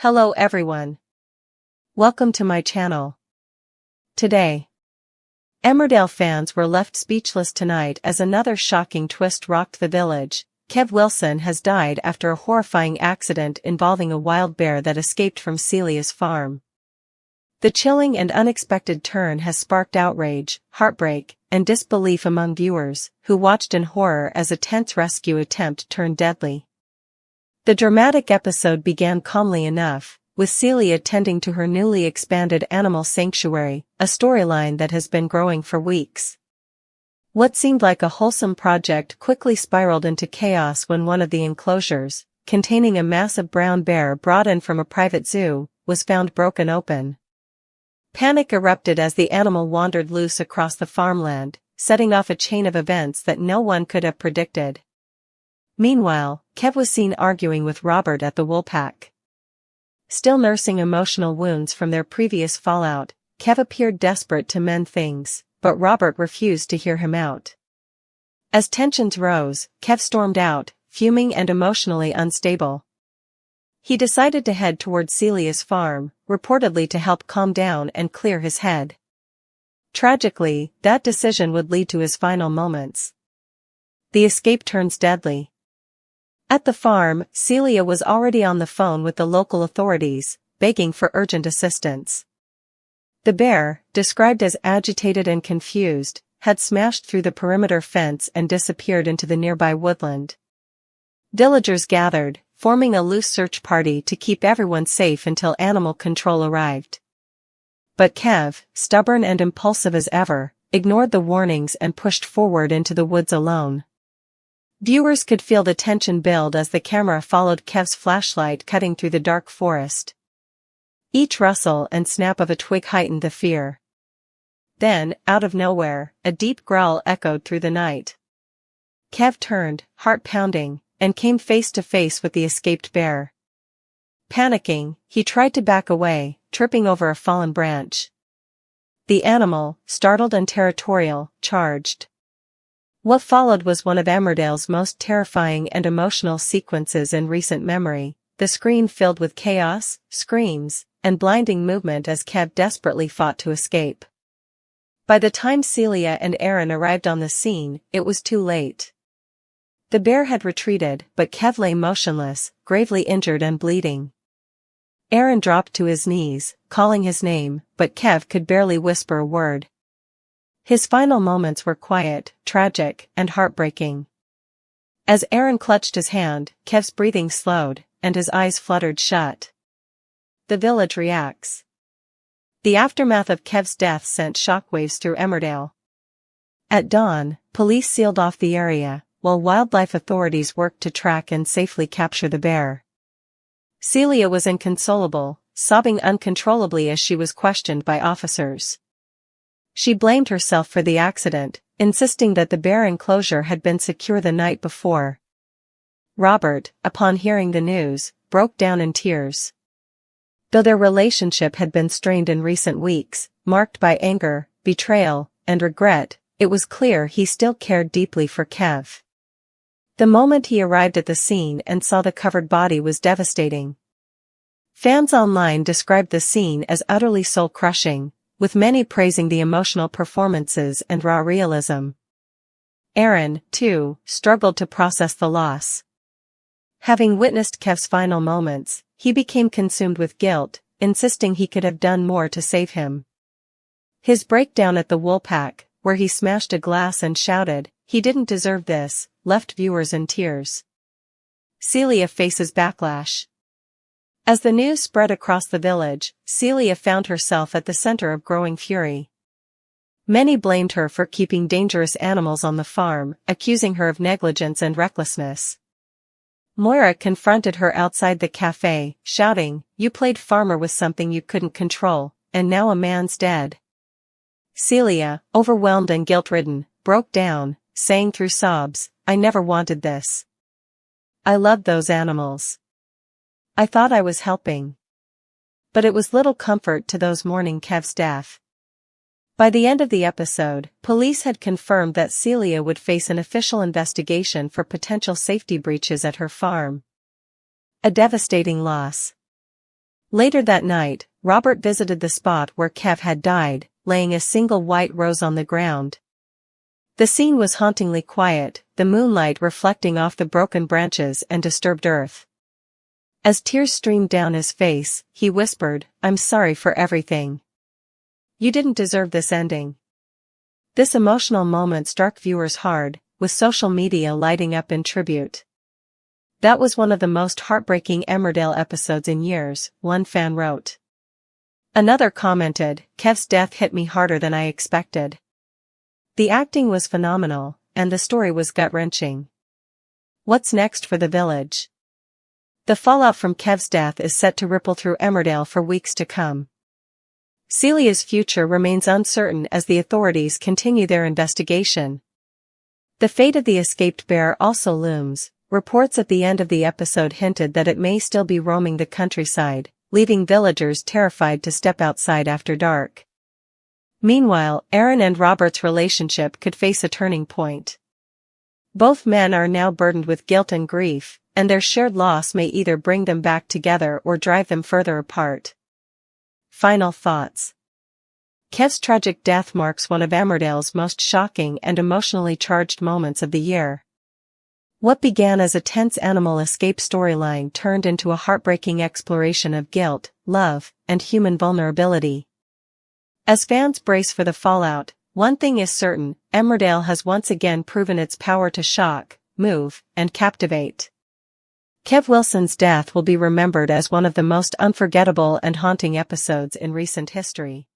Hello everyone. Welcome to my channel. Today, Emmerdale fans were left speechless tonight as another shocking twist rocked the village. Kev Wilson has died after a horrifying accident involving a wild bear that escaped from Celia's farm. The chilling and unexpected turn has sparked outrage, heartbreak, and disbelief among viewers, who watched in horror as a tense rescue attempt turned deadly. The dramatic episode began calmly enough, with Celia tending to her newly expanded animal sanctuary, a storyline that has been growing for weeks. What seemed like a wholesome project quickly spiraled into chaos when one of the enclosures, containing a massive brown bear brought in from a private zoo, was found broken open. Panic erupted as the animal wandered loose across the farmland, setting off a chain of events that no one could have predicted. Meanwhile, Kev was seen arguing with Robert at the woolpack. Still nursing emotional wounds from their previous fallout, Kev appeared desperate to mend things, but Robert refused to hear him out. As tensions rose, Kev stormed out, fuming and emotionally unstable. He decided to head toward Celia's farm, reportedly to help calm down and clear his head. Tragically, that decision would lead to his final moments. The escape turns deadly. At the farm, Celia was already on the phone with the local authorities, begging for urgent assistance. The bear, described as agitated and confused, had smashed through the perimeter fence and disappeared into the nearby woodland. Villagers gathered, forming a loose search party to keep everyone safe until animal control arrived. But Kev, stubborn and impulsive as ever, ignored the warnings and pushed forward into the woods alone. Viewers could feel the tension build as the camera followed Kev's flashlight cutting through the dark forest. Each rustle and snap of a twig heightened the fear. Then, out of nowhere, a deep growl echoed through the night. Kev turned, heart pounding, and came face to face with the escaped bear. Panicking, he tried to back away, tripping over a fallen branch. The animal, startled and territorial, charged. What followed was one of Emmerdale's most terrifying and emotional sequences in recent memory, the screen filled with chaos, screams, and blinding movement as Kev desperately fought to escape. By the time Celia and Aaron arrived on the scene, it was too late. The bear had retreated, but Kev lay motionless, gravely injured and bleeding. Aaron dropped to his knees, calling his name, but Kev could barely whisper a word. His final moments were quiet, tragic, and heartbreaking. As Aaron clutched his hand, Kev's breathing slowed, and his eyes fluttered shut. The village reacts. The aftermath of Kev's death sent shockwaves through Emmerdale. At dawn, police sealed off the area, while wildlife authorities worked to track and safely capture the bear. Celia was inconsolable, sobbing uncontrollably as she was questioned by officers. She blamed herself for the accident, insisting that the bear enclosure had been secure the night before. Robert, upon hearing the news, broke down in tears. Though their relationship had been strained in recent weeks, marked by anger, betrayal, and regret, it was clear he still cared deeply for Kev. The moment he arrived at the scene and saw the covered body was devastating. Fans online described the scene as utterly soul-crushing, with many praising the emotional performances and raw realism. Aaron, too, struggled to process the loss. Having witnessed Kev's final moments, he became consumed with guilt, insisting he could have done more to save him. His breakdown at the woolpack, where he smashed a glass and shouted, "He didn't deserve this," left viewers in tears. Celia faces backlash. As the news spread across the village, Celia found herself at the center of growing fury. Many blamed her for keeping dangerous animals on the farm, accusing her of negligence and recklessness. Moira confronted her outside the cafe, shouting, "You played farmer with something you couldn't control, and now a man's dead." Celia, overwhelmed and guilt-ridden, broke down, saying through sobs, "I never wanted this. I loved those animals. I thought I was helping." But it was little comfort to those mourning Kev's death. By the end of the episode, police had confirmed that Celia would face an official investigation for potential safety breaches at her farm. A devastating loss. Later that night, Robert visited the spot where Kev had died, laying a single white rose on the ground. The scene was hauntingly quiet, the moonlight reflecting off the broken branches and disturbed earth. As tears streamed down his face, he whispered, "I'm sorry for everything. You didn't deserve this ending." This emotional moment struck viewers hard, with social media lighting up in tribute. "That was one of the most heartbreaking Emmerdale episodes in years," one fan wrote. Another commented, "Kev's death hit me harder than I expected. The acting was phenomenal, and the story was gut-wrenching." What's next for the village? The fallout from Kev's death is set to ripple through Emmerdale for weeks to come. Celia's future remains uncertain as the authorities continue their investigation. The fate of the escaped bear also looms. Reports at the end of the episode hinted that it may still be roaming the countryside, leaving villagers terrified to step outside after dark. Meanwhile, Aaron and Robert's relationship could face a turning point. Both men are now burdened with guilt and grief, and their shared loss may either bring them back together or drive them further apart. Final thoughts. Kev's tragic death marks one of Emmerdale's most shocking and emotionally charged moments of the year. What began as a tense animal escape storyline turned into a heartbreaking exploration of guilt, love, and human vulnerability. As fans brace for the fallout, one thing is certain: Emmerdale has once again proven its power to shock, move, and captivate. Kev Wilson's death will be remembered as one of the most unforgettable and haunting episodes in recent history.